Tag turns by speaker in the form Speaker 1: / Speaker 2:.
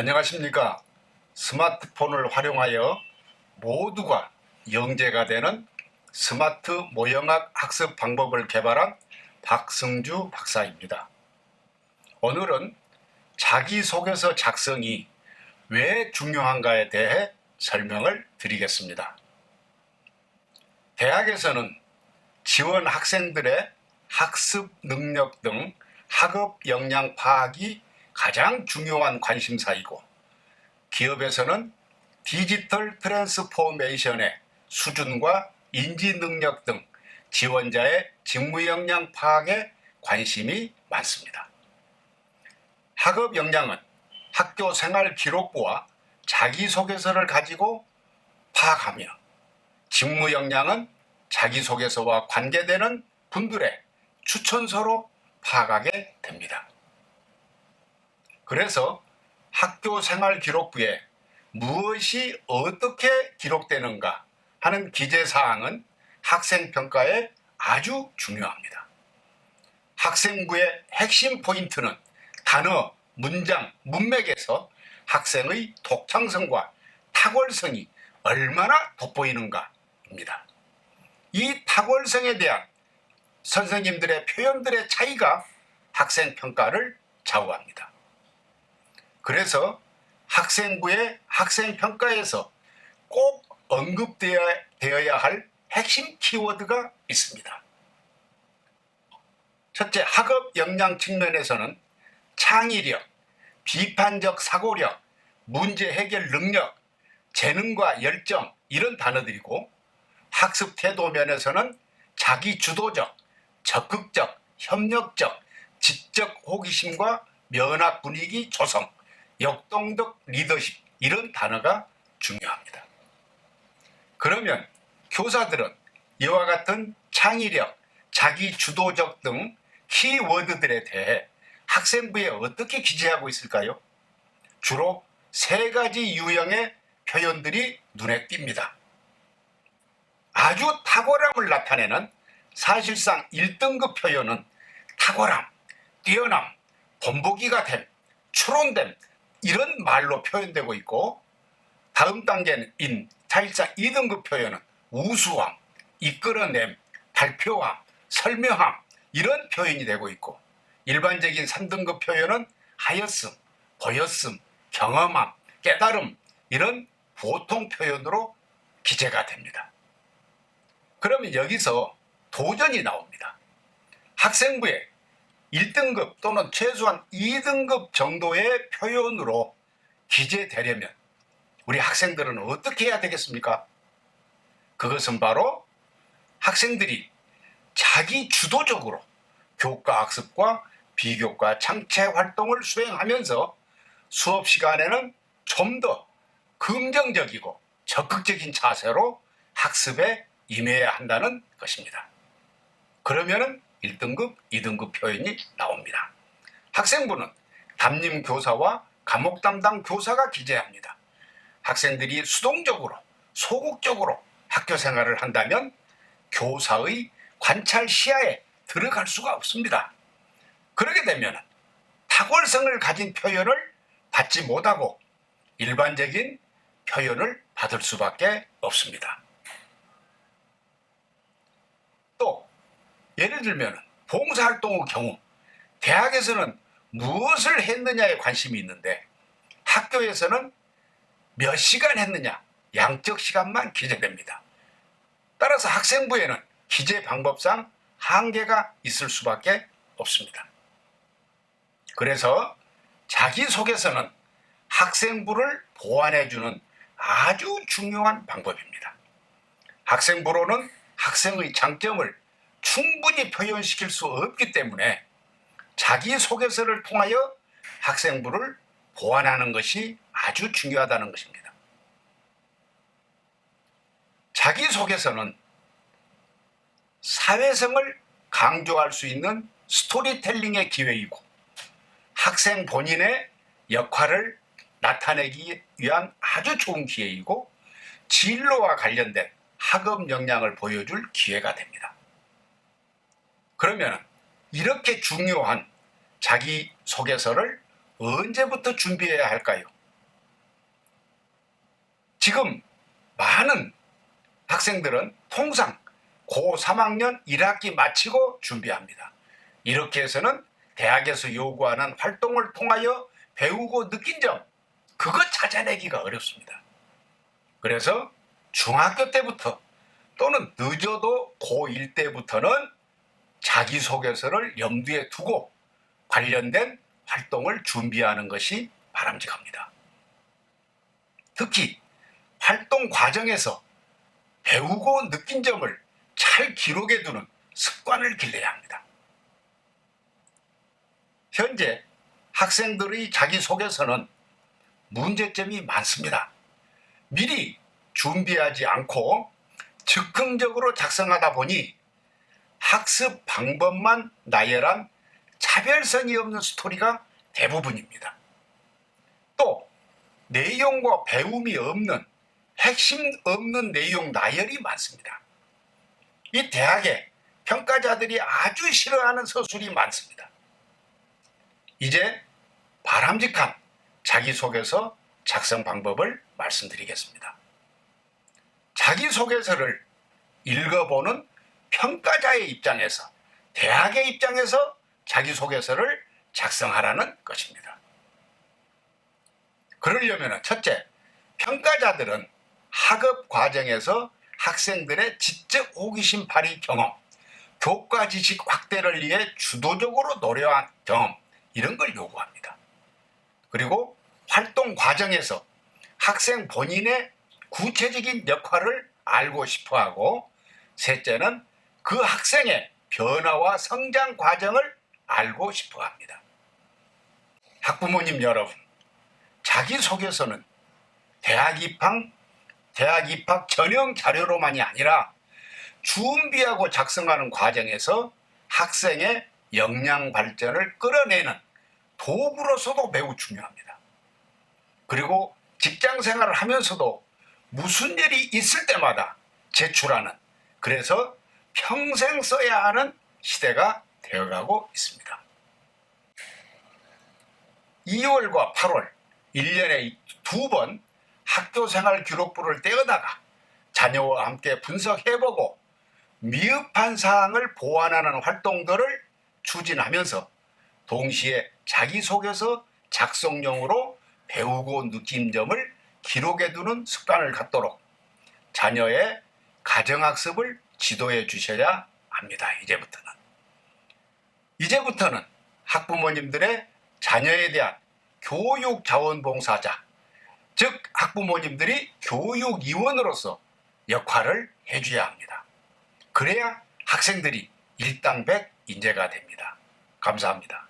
Speaker 1: 안녕하십니까. 스마트폰을 활용하여 모두가 영재가 되는 스마트 모형학 학습 방법을 개발한 박승주 박사입니다. 오늘은 자기소개서 작성이 왜 중요한가에 대해 설명을 드리겠습니다. 대학에서는 지원 학생들의 학습 능력 등 학업 역량 파악이 가장 중요한 관심사이고, 기업에서는 디지털 트랜스포메이션의 수준과 인지 능력 등 지원자의 직무 역량 파악에 관심이 많습니다. 학업 역량은 학교 생활 기록부와 자기소개서를 가지고 파악하며, 직무 역량은 자기소개서와 관계되는 분들의 추천서로 파악하게 됩니다. 그래서 학교 생활 기록부에 무엇이 어떻게 기록되는가 하는 기재사항은 학생평가에 아주 중요합니다. 학생부의 핵심 포인트는 단어, 문장, 문맥에서 학생의 독창성과 탁월성이 얼마나 돋보이는가입니다. 이 탁월성에 대한 선생님들의 표현들의 차이가 학생평가를 좌우합니다. 그래서 학생부의 학생평가에서 꼭 언급되어야 할 핵심 키워드가 있습니다. 첫째, 학업 역량 측면에서는 창의력, 비판적 사고력, 문제 해결 능력, 재능과 열정, 이런 단어들이고, 학습 태도 면에서는 자기주도적, 적극적, 협력적, 지적 호기심과 면학 분위기 조성, 역동적 리더십, 이런 단어가 중요합니다. 그러면 교사들은 이와 같은 창의력, 자기주도적 등 키워드들에 대해 학생부에 어떻게 기재하고 있을까요? 주로 세 가지 유형의 표현들이 눈에 띕니다. 아주 탁월함을 나타내는 사실상 1등급 표현은 탁월함, 뛰어남, 본보기가 됨, 추론됨, 이런 말로 표현되고 있고, 다음 단계인 사실상 2등급 표현은 우수함, 이끌어냄, 발표함, 설명함, 이런 표현이 되고 있고, 일반적인 3등급 표현은 하였음, 보였음, 경험함, 깨달음, 이런 보통 표현으로 기재가 됩니다. 그러면 여기서 도전이 나옵니다. 학생부에 1등급 또는 최소한 2등급 정도의 표현으로 기재되려면 우리 학생들은 어떻게 해야 되겠습니까? 그것은 바로 학생들이 자기 주도적으로 교과 학습과 비교과 창체 활동을 수행하면서 수업 시간에는 좀 더 긍정적이고 적극적인 자세로 학습에 임해야 한다는 것입니다. 그러면은 1등급, 2등급 표현이 나옵니다. 학생부는 담임 교사와 과목 담당 교사가 기재합니다. 학생들이 수동적으로, 소극적으로 학교 생활을 한다면 교사의 관찰 시야에 들어갈 수가 없습니다. 그렇게 되면 탁월성을 가진 표현을 받지 못하고 일반적인 표현을 받을 수밖에 없습니다. 또 예를 들면 봉사활동의 경우 대학에서는 무엇을 했느냐에 관심이 있는데 학교에서는 몇 시간 했느냐, 양적 시간만 기재됩니다. 따라서 학생부에는 기재 방법상 한계가 있을 수밖에 없습니다. 그래서 자기소개서는 학생부를 보완해주는 아주 중요한 방법입니다. 학생부로는 학생의 장점을 충분히 표현시킬 수 없기 때문에 자기소개서를 통하여 학생부를 보완하는 것이 아주 중요하다는 것입니다. 자기소개서는 사회성을 강조할 수 있는 스토리텔링의 기회이고, 학생 본인의 역할을 나타내기 위한 아주 좋은 기회이고, 진로와 관련된 학업 역량을 보여줄 기회가 됩니다. 그러면 이렇게 중요한 자기소개서를 언제부터 준비해야 할까요? 지금 많은 학생들은 통상 고3학년 1학기 마치고 준비합니다. 이렇게 해서는 대학에서 요구하는 활동을 통하여 배우고 느낀 점, 그거 찾아내기가 어렵습니다. 그래서 중학교 때부터 또는 늦어도 고1 때부터는 자기소개서를 염두에 두고 관련된 활동을 준비하는 것이 바람직합니다. 특히 활동 과정에서 배우고 느낀 점을 잘 기록해 두는 습관을 길러야 합니다. 현재 학생들의 자기소개서는 문제점이 많습니다. 미리 준비하지 않고 즉흥적으로 작성하다 보니 학습 방법만 나열한 차별성이 없는 스토리가 대부분입니다. 또 내용과 배움이 없는, 핵심 없는 내용 나열이 많습니다. 이 대학에 평가자들이 아주 싫어하는 서술이 많습니다. 이제 바람직한 자기소개서 작성 방법을 말씀드리겠습니다. 자기소개서를 읽어보는 평가자의 입장에서, 대학의 입장에서 자기소개서를 작성하라는 것입니다. 그러려면 첫째, 평가자들은 학업 과정에서 학생들의 지적 호기심 발휘 경험, 교과 지식 확대를 위해 주도적으로 노력한 경험, 이런 걸 요구합니다. 그리고 활동 과정에서 학생 본인의 구체적인 역할을 알고 싶어하고, 셋째는 그 학생의 변화와 성장 과정을 알고 싶어합니다. 학부모님 여러분, 자기소개서는 대학 입학 전형 자료로만이 아니라 준비하고 작성하는 과정에서 학생의 역량 발전을 끌어내는 도구로서도 매우 중요합니다. 그리고 직장 생활을 하면서도 무슨 일이 있을 때마다 제출하는, 그래서 평생 써야 하는 시대가 되어가고 있습니다. 2월과 8월 1년에 2번 학교생활 기록부를 떼어다가 자녀와 함께 분석해보고 미흡한 사항을 보완하는 활동들을 추진하면서 동시에 자기소개서 작성용으로 배우고 느낀 점을 기록해두는 습관을 갖도록 자녀의 가정학습을 지도해 주셔야 합니다. 이제부터는 학부모님들의 자녀에 대한 교육자원봉사자, 즉 학부모님들이 교육위원으로서 역할을 해줘야 합니다. 그래야 학생들이 일당백 인재가 됩니다. 감사합니다.